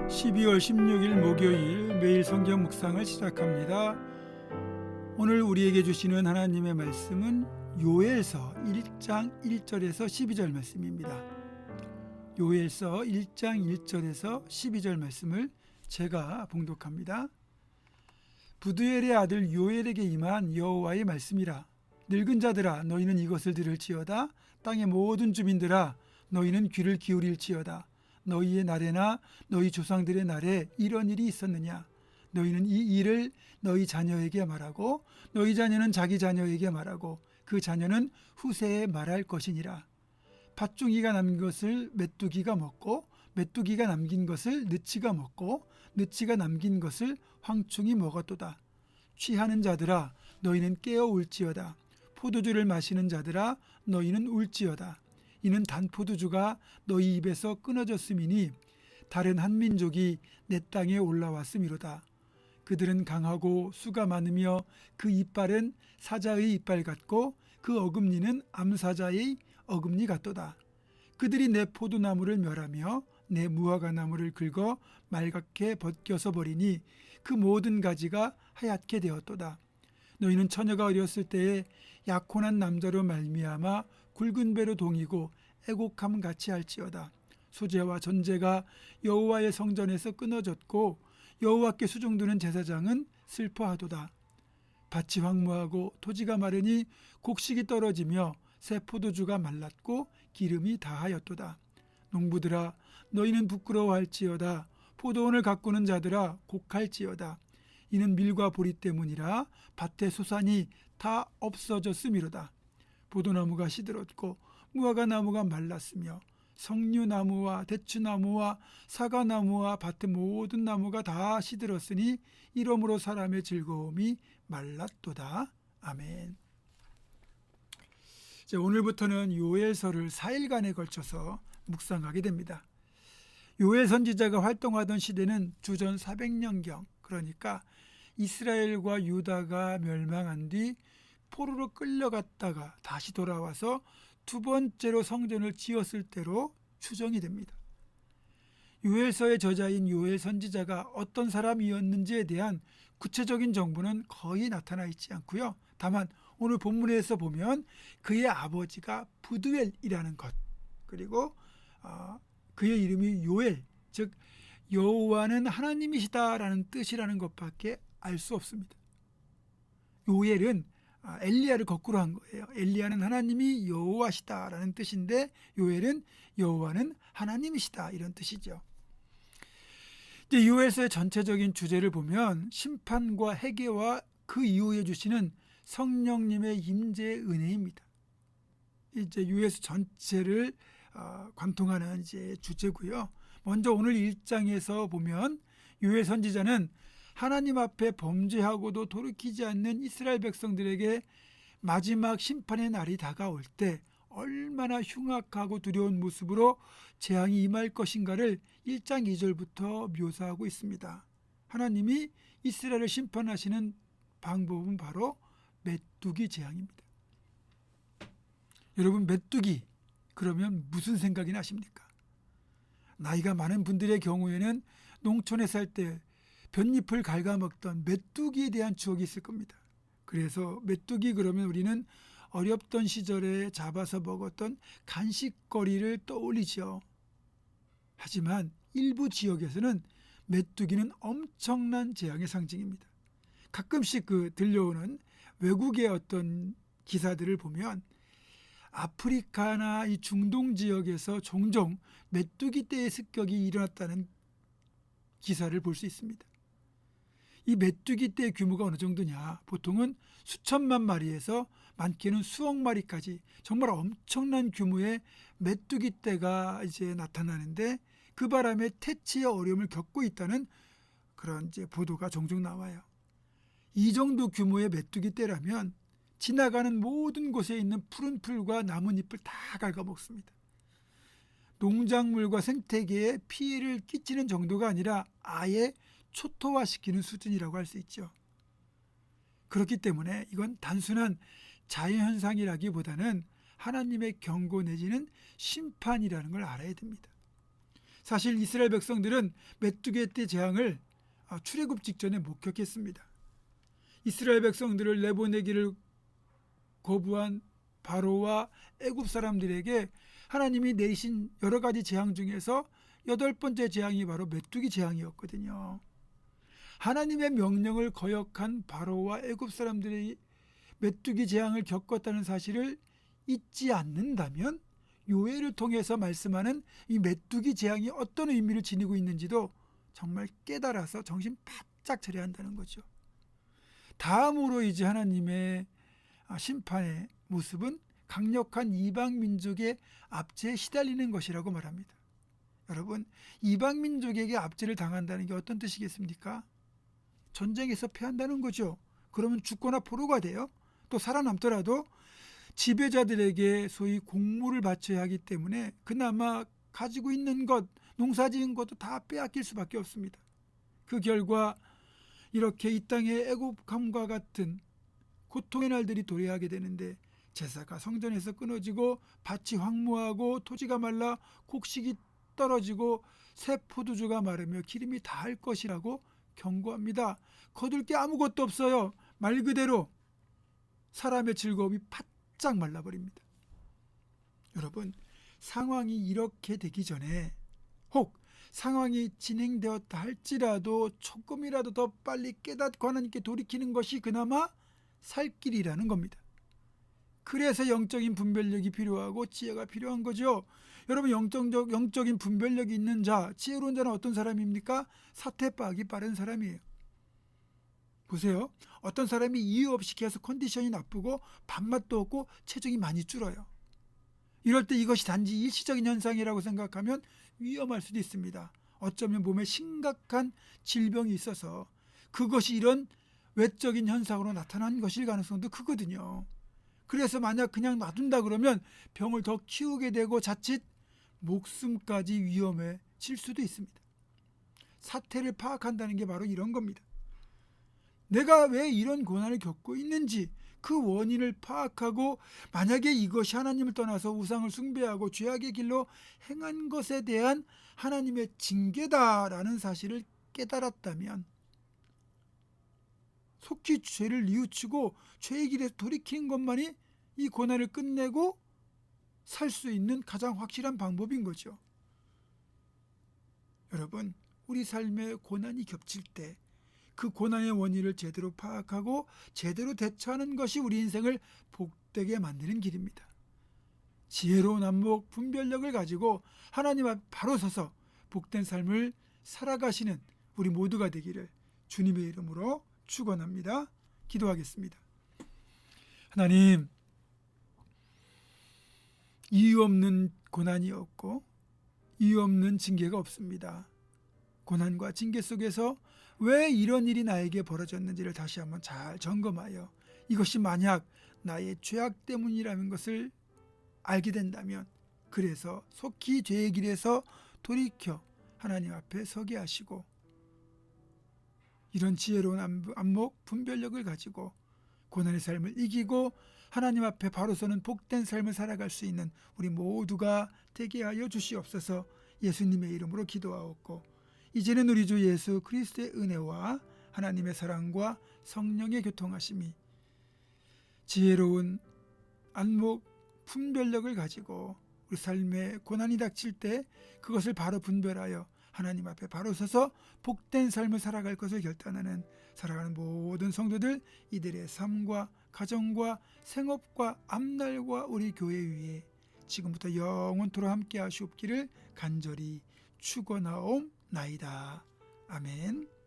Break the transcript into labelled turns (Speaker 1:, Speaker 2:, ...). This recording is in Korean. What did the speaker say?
Speaker 1: 12월 16일 목요일 매일 성경 묵상을 시작합니다. 오늘 우리에게 주시는 하나님의 말씀은 요엘서 1장 1절에서 12절 말씀입니다. 요엘서 1장 1절에서 12절 말씀을 제가 봉독합니다. 부두엘의 아들 요엘에게 임한 여호와의 말씀이라. 늙은 자들아 너희는 이것을 들을지어다. 땅의 모든 주민들아 너희는 귀를 기울일지어다. 너희의 날에나 너희 조상들의 날에 이런 일이 있었느냐? 너희는 이 일을 너희 자녀에게 말하고 너희 자녀는 자기 자녀에게 말하고 그 자녀는 후세에 말할 것이니라. 팥종이가 남긴 것을 메뚜기가 먹고 메뚜기가 남긴 것을 느치가 먹고 느치가 남긴 것을 황충이 먹었도다. 취하는 자들아 너희는 깨어 울지어다. 포도주를 마시는 자들아 너희는 울지어다. 이는 단 포도주가 너희 입에서 끊어졌음이니 다른 한 민족이 내 땅에 올라왔음이로다. 그들은 강하고 수가 많으며 그 이빨은 사자의 이빨 같고 그 어금니는 암사자의 어금니 같도다. 그들이 내 포도나무를 멸하며 내 무화과 나무를 긁어 말갛게 벗겨서 버리니 그 모든 가지가 하얗게 되었도다. 너희는 처녀가 어렸을 때에 약혼한 남자로 말미암아 굵은 배로 동이고 애곡함 같이 할지어다. 소재와 전제가 여호와의 성전에서 끊어졌고 여호와께 수종드는 제사장은 슬퍼하도다. 밭이 황무하고 토지가 마르니 곡식이 떨어지며 새 포도주가 말랐고 기름이 다하였도다. 농부들아 너희는 부끄러워할지어다. 포도원을 가꾸는 자들아 곡할지어다. 이는 밀과 보리 때문이라 밭의 소산이 다 없어졌음이로다. 포도나무가 시들었고 무화과 나무가 말랐으며 석류나무와 대추나무와 사과나무와 밭의 모든 나무가 다 시들었으니 이러므로 사람의 즐거움이 말랐도다. 아멘. 오늘부터는 요엘서를 4일간에 걸쳐서 묵상하게 됩니다. 요엘 선지자가 활동하던 시대는 주전 400년경, 그러니까 이스라엘과 유다가 멸망한 뒤 포로로 끌려갔다가 다시 돌아와서 두 번째로 성전을 지었을 때로 추정이 됩니다. 요엘서의 저자인 요엘 선지자가 어떤 사람이었는지에 대한 구체적인 정보는 거의 나타나 있지 않고요. 다만 오늘 본문에서 보면 그의 아버지가 부두엘이라는 것, 그리고 그의 이름이 요엘, 즉 여호와는 하나님이시다라는 뜻이라는 것밖에 알 수 없습니다. 요엘은 엘리야를 거꾸로 한 거예요. 엘리야는 하나님이 여호와시다라는 뜻인데 요엘은 여호와는 하나님이시다 이런 뜻이죠. 이제 요엘서의 전체적인 주제를 보면 심판과 회개와 그 이후에 주시는 성령님의 임재의 은혜입니다. 이제 요엘서 전체를 관통하는 이제 주제고요. 먼저 오늘 1장에서 보면 요엘 선지자는 하나님 앞에 범죄하고도 돌이키지 않는 이스라엘 백성들에게 마지막 심판의 날이 다가올 때 얼마나 흉악하고 두려운 모습으로 재앙이 임할 것인가를 1장 2절부터 묘사하고 있습니다. 하나님이 이스라엘을 심판하시는 방법은 바로 메뚜기 재앙입니다. 여러분, 메뚜기 그러면 무슨 생각이 나십니까? 나이가 많은 분들의 경우에는 농촌에 살 때 볏잎을 갉아먹던 메뚜기에 대한 추억이 있을 겁니다. 그래서 메뚜기 그러면 우리는 어렵던 시절에 잡아서 먹었던 간식거리를 떠올리죠. 하지만 일부 지역에서는 메뚜기는 엄청난 재앙의 상징입니다. 가끔씩 들려오는 외국의 어떤 기사들을 보면 아프리카나 이 중동 지역에서 종종 메뚜기 떼의 습격이 일어났다는 기사를 볼 수 있습니다. 이 메뚜기 떼의 규모가 어느 정도냐? 보통은 수천만 마리에서 많게는 수억 마리까지 정말 엄청난 규모의 메뚜기 떼가 이제 나타나는데 그 바람에 퇴치의 어려움을 겪고 있다는 그런 이제 보도가 종종 나와요. 이 정도 규모의 메뚜기 떼라면 지나가는 모든 곳에 있는 푸른 풀과 나뭇잎을 다 갉아먹습니다. 농작물과 생태계에 피해를 끼치는 정도가 아니라 아예 초토화시키는 수준이라고 할 수 있죠. 그렇기 때문에 이건 단순한 자연현상이라기보다는 하나님의 경고 내지는 심판이라는 걸 알아야 됩니다. 사실 이스라엘 백성들은 메뚜기 떼 재앙을 출애굽 직전에 목격했습니다. 이스라엘 백성들을 내보내기를 거부한 바로와 애굽 사람들에게 하나님이 내리신 여러 가지 재앙 중에서 8번째 재앙이 바로 메뚜기 재앙이었거든요. 하나님의 명령을 거역한 바로와 애굽 사람들이 메뚜기 재앙을 겪었다는 사실을 잊지 않는다면 요엘을 통해서 말씀하는 이 메뚜기 재앙이 어떤 의미를 지니고 있는지도 정말 깨달아서 정신 바짝 차려야 한다는 거죠. 다음으로 이제 하나님의 심판의 모습은 강력한 이방 민족의 압제에 시달리는 것이라고 말합니다. 여러분, 이방 민족에게 압제를 당한다는 게 어떤 뜻이겠습니까? 전쟁에서 패한다는 거죠. 그러면 죽거나 포로가 돼요. 또 살아남더라도 지배자들에게 소위 공물을 바쳐야 하기 때문에 그나마 가지고 있는 것, 농사지은 것도 다 빼앗길 수밖에 없습니다. 그 결과 이렇게 이 땅의 애국함과 같은 고통의 날들이 도래하게 되는데, 제사가 성전에서 끊어지고 밭이 황무하고 토지가 말라 곡식이 떨어지고 새 포도주가 마르며 기름이 다할 것이라고 경고합니다. 거둘 게 아무것도 없어요. 말 그대로 사람의 즐거움이 바짝 말라버립니다. 여러분, 상황이 이렇게 되기 전에, 혹 상황이 진행되었다 할지라도 조금이라도 더 빨리 깨닫고 하나님께 돌이키는 것이 그나마 살 길이라는 겁니다. 그래서 영적인 분별력이 필요하고 지혜가 필요한 거죠. 여러분, 영적인 분별력이 있는 자, 지혜로운 자는 어떤 사람입니까? 사태 파악이 빠른 사람이에요. 보세요. 어떤 사람이 이유 없이 계속 컨디션이 나쁘고 밥맛도 없고 체중이 많이 줄어요. 이럴 때 이것이 단지 일시적인 현상이라고 생각하면 위험할 수도 있습니다. 어쩌면 몸에 심각한 질병이 있어서 그것이 이런 외적인 현상으로 나타난 것일 가능성도 크거든요. 그래서 만약 그냥 놔둔다 그러면 병을 더 키우게 되고 자칫 목숨까지 위험해질 수도 있습니다. 사태를 파악한다는 게 바로 이런 겁니다. 내가 왜 이런 고난을 겪고 있는지 그 원인을 파악하고, 만약에 이것이 하나님을 떠나서 우상을 숭배하고 죄악의 길로 행한 것에 대한 하나님의 징계다라는 사실을 깨달았다면 속히 죄를 뉘우치고 죄의 길에서 돌이키는 것만이 이 고난을 끝내고 살 수 있는 가장 확실한 방법인 거죠. 여러분, 우리 삶에 고난이 겹칠 때 그 고난의 원인을 제대로 파악하고 제대로 대처하는 것이 우리 인생을 복되게 만드는 길입니다. 지혜로운 안목, 분별력을 가지고 하나님 앞 바로 서서 복된 삶을 살아가시는 우리 모두가 되기를 주님의 이름으로 축원합니다. 기도하겠습니다. 하나님, 이유 없는 고난이 없고 이유 없는 징계가 없습니다. 고난과 징계 속에서 왜 이런 일이 나에게 벌어졌는지를 다시 한번 잘 점검하여 이것이 만약 나의 죄악 때문이라는 것을 알게 된다면, 그래서 속히 죄의 길에서 돌이켜 하나님 앞에 서게 하시고, 이런 지혜로운 안목, 분별력을 가지고 고난의 삶을 이기고 하나님 앞에 바로 서는 복된 삶을 살아갈 수 있는 우리 모두가 되게 하여 주시옵소서. 예수님의 이름으로 기도하옵고, 이제는 우리 주 예수 그리스도의 은혜와 하나님의 사랑과 성령의 교통하심이 지혜로운 안목, 분별력을 가지고 우리 삶에 고난이 닥칠 때 그것을 바로 분별하여 하나님 앞에 바로 서서 복된 삶을 살아갈 것을 결단하는 살아가는 모든 성도들, 이들의 삶과 가정과 생업과 앞날과 우리 교회 위에 지금부터 영원토록 함께 하시옵기를 간절히 축원하옵나이다. 아멘.